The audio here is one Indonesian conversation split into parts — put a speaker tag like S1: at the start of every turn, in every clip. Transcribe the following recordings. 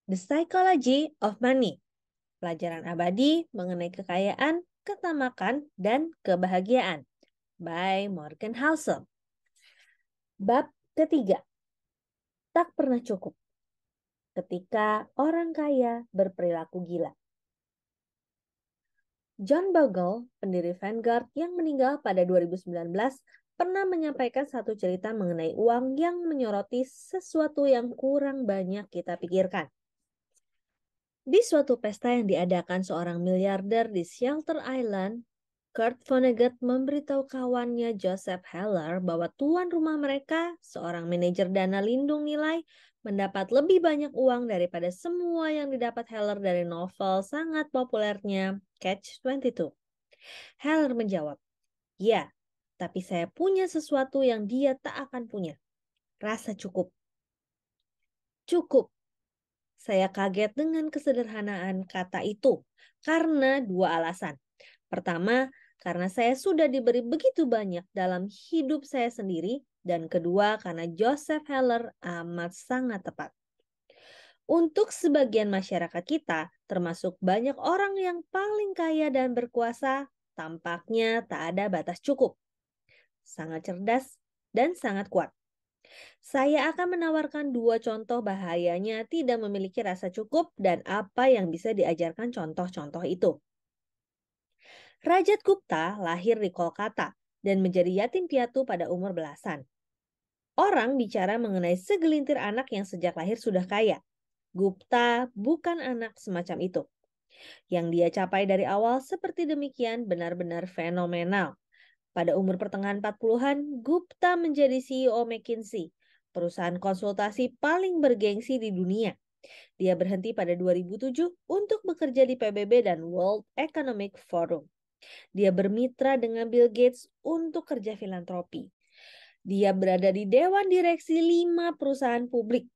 S1: The Psychology of Money. Pelajaran abadi mengenai kekayaan, ketamakan, dan kebahagiaan. By Morgan Housel. Bab ketiga. Tak pernah cukup. Ketika orang kaya berperilaku gila. John Bogle, pendiri Vanguard yang meninggal pada 2019, pernah menyampaikan satu cerita mengenai uang yang menyoroti sesuatu yang kurang banyak kita pikirkan. Di suatu pesta yang diadakan seorang miliarder di Shelter Island, Kurt Vonnegut memberitahu kawannya Joseph Heller bahwa tuan rumah mereka, seorang manajer dana lindung nilai, mendapat lebih banyak uang daripada semua yang didapat Heller dari novel sangat populernya Catch-22. Heller menjawab, "Ya, tapi saya punya sesuatu yang dia tak akan punya. Rasa cukup." Cukup. Saya kaget dengan kesederhanaan kata itu karena dua alasan. Pertama, karena saya sudah diberi begitu banyak dalam hidup saya sendiri, dan kedua, karena Joseph Heller amat sangat tepat. Untuk sebagian masyarakat kita, termasuk banyak orang yang paling kaya dan berkuasa, tampaknya tak ada batas cukup. Sangat cerdas dan sangat kuat. Saya akan menawarkan dua contoh bahayanya tidak memiliki rasa cukup dan apa yang bisa diajarkan contoh-contoh itu. Rajat Gupta lahir di Kolkata dan menjadi yatim piatu pada umur belasan. Orang bicara mengenai segelintir anak yang sejak lahir sudah kaya. Gupta bukan anak semacam itu. Yang dia capai dari awal seperti demikian benar-benar fenomenal. Pada umur pertengahan 40-an, Gupta menjadi CEO McKinsey, perusahaan konsultasi paling bergengsi di dunia. Dia berhenti pada 2007 untuk bekerja di PBB dan World Economic Forum. Dia bermitra dengan Bill Gates untuk kerja filantropi. Dia berada di dewan direksi 5 perusahaan publik.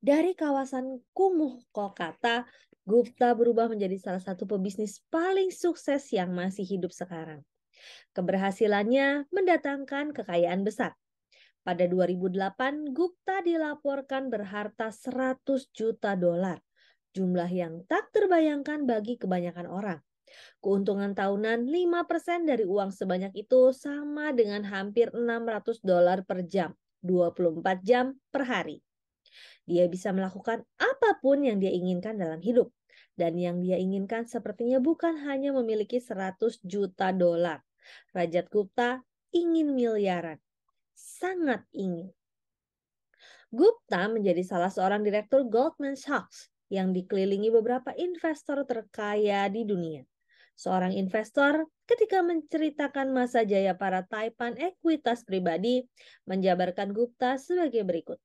S1: Dari kawasan kumuh Kolkata, Gupta berubah menjadi salah satu pebisnis paling sukses yang masih hidup sekarang. Keberhasilannya mendatangkan kekayaan besar. Pada 2008, Gupta dilaporkan berharta 100 juta dolar, jumlah yang tak terbayangkan bagi kebanyakan orang. Keuntungan tahunan 5% dari uang sebanyak itu sama dengan hampir 600 dolar per jam, 24 jam per hari. Dia bisa melakukan apapun yang dia inginkan dalam hidup. Dan yang dia inginkan sepertinya bukan hanya memiliki 100 juta dolar. Rajat Gupta ingin miliaran. Sangat ingin. Gupta menjadi salah seorang direktur Goldman Sachs yang dikelilingi beberapa investor terkaya di dunia. Seorang investor ketika menceritakan masa jaya para taipan ekuitas pribadi menjabarkan Gupta sebagai berikut.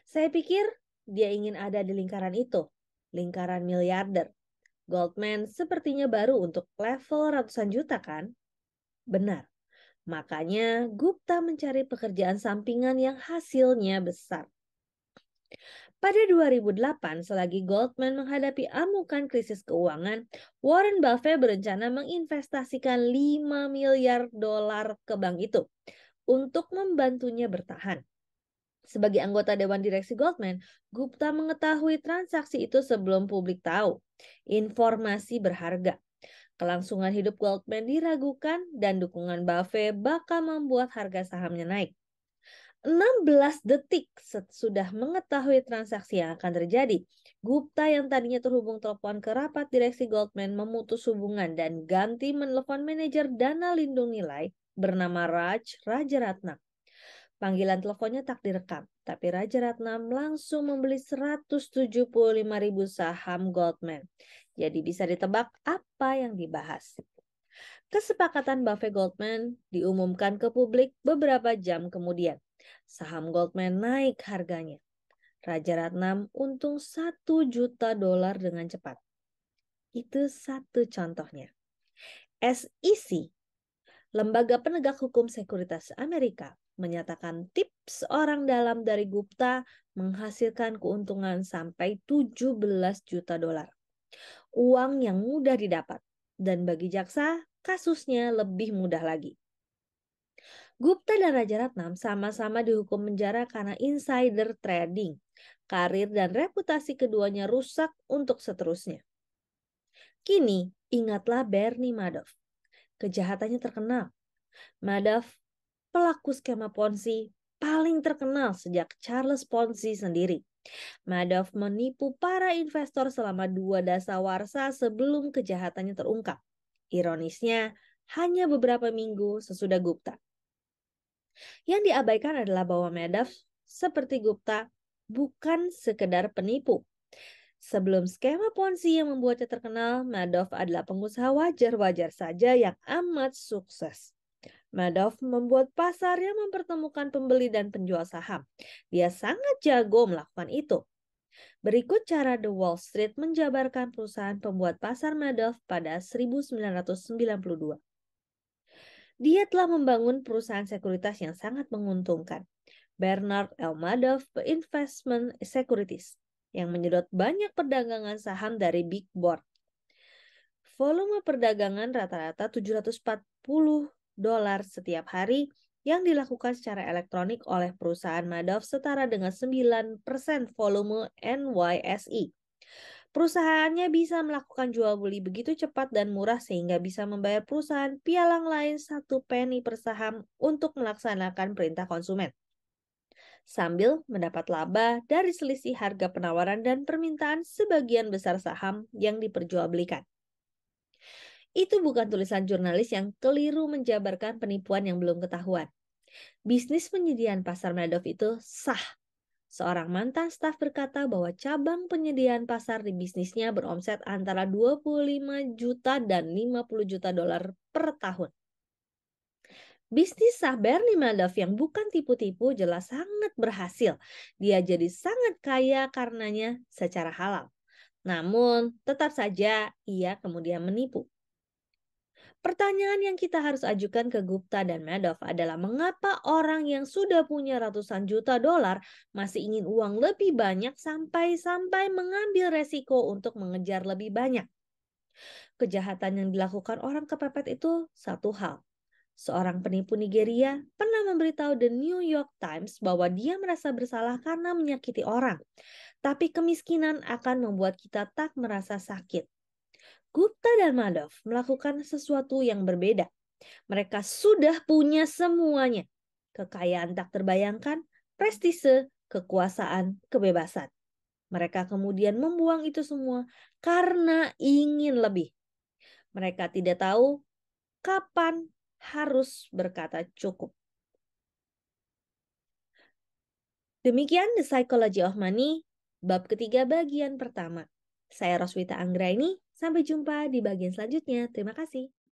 S1: Saya pikir dia ingin ada di lingkaran itu, lingkaran miliarder. Goldman sepertinya baru untuk level ratusan juta kan? Benar. Makanya Gupta mencari pekerjaan sampingan yang hasilnya besar. Pada 2008, selagi Goldman menghadapi amukan krisis keuangan, Warren Buffett berencana menginvestasikan 5 miliar dolar ke bank itu untuk membantunya bertahan. Sebagai anggota Dewan Direksi Goldman, Gupta mengetahui transaksi itu sebelum publik tahu. Informasi berharga. Kelangsungan hidup Goldman diragukan dan dukungan Buffett bakal membuat harga sahamnya naik. 16 detik sudah mengetahui transaksi yang akan terjadi. Gupta yang tadinya terhubung telepon ke rapat direksi Goldman memutus hubungan dan ganti menelpon manajer dana lindung nilai bernama Raj Rajaratnam. Panggilan teleponnya tak direkam, tapi Rajaratnam langsung membeli 175.000 saham Goldman. Jadi bisa ditebak apa yang dibahas. Kesepakatan Buffett Goldman diumumkan ke publik beberapa jam kemudian. Saham Goldman naik harganya. Rajaratnam untung 1 juta dolar dengan cepat. Itu satu contohnya. SEC, Lembaga Penegak Hukum Sekuritas Amerika, menyatakan tips orang dalam dari Gupta menghasilkan keuntungan sampai 17 juta dolar. Uang yang mudah didapat. Dan bagi jaksa, kasusnya lebih mudah lagi. Gupta dan Rajaratnam sama-sama dihukum penjara karena insider trading. Karir dan reputasi keduanya rusak untuk seterusnya. Kini, ingatlah Bernie Madoff. Kejahatannya terkenal. Madoff, pelaku skema Ponzi paling terkenal sejak Charles Ponzi sendiri. Madoff menipu para investor selama 2 dasawarsa sebelum kejahatannya terungkap. Ironisnya, hanya beberapa minggu sesudah Gupta. Yang diabaikan adalah bahwa Madoff, seperti Gupta, bukan sekedar penipu. Sebelum skema Ponzi yang membuatnya terkenal, Madoff adalah pengusaha wajar-wajar saja yang amat sukses. Madoff membuat pasar yang mempertemukan pembeli dan penjual saham. Dia sangat jago melakukan itu. Berikut cara The Wall Street menjabarkan perusahaan pembuat pasar Madoff pada 1992. Dia telah membangun perusahaan sekuritas yang sangat menguntungkan. Bernard L. Madoff Investment Securities yang menyedot banyak perdagangan saham dari Big Board. Volume perdagangan rata-rata $740 setiap hari yang dilakukan secara elektronik oleh perusahaan Madoff setara dengan 9% volume NYSE. Perusahaannya bisa melakukan jual beli begitu cepat dan murah sehingga bisa membayar perusahaan pialang lain 1 penny per saham untuk melaksanakan perintah konsumen, sambil mendapat laba dari selisih harga penawaran dan permintaan sebagian besar saham yang diperjualbelikan. Itu bukan tulisan jurnalis yang keliru menjabarkan penipuan yang belum ketahuan. Bisnis penyediaan pasar Madoff itu sah. Seorang mantan staf berkata bahwa cabang penyediaan pasar di bisnisnya beromset antara 25 juta dan 50 juta dolar per tahun. Bisnis sah Bernie Madoff yang bukan tipu-tipu jelas sangat berhasil. Dia jadi sangat kaya karenanya secara halal. Namun, tetap saja ia kemudian menipu. Pertanyaan yang kita harus ajukan ke Gupta dan Madoff adalah mengapa orang yang sudah punya ratusan juta dolar masih ingin uang lebih banyak sampai-sampai mengambil resiko untuk mengejar lebih banyak. Kejahatan yang dilakukan orang kepepet itu satu hal. Seorang penipu Nigeria pernah memberitahu The New York Times bahwa dia merasa bersalah karena menyakiti orang. Tapi kemiskinan akan membuat kita tak merasa sakit. Gupta dan Madoff melakukan sesuatu yang berbeda. Mereka sudah punya semuanya. Kekayaan tak terbayangkan, prestise, kekuasaan, kebebasan. Mereka kemudian membuang itu semua karena ingin lebih. Mereka tidak tahu kapan harus berkata cukup. Demikian The Psychology of Money, bab ketiga bagian pertama. Saya Roswita Anggraini, sampai jumpa di bagian selanjutnya. Terima kasih.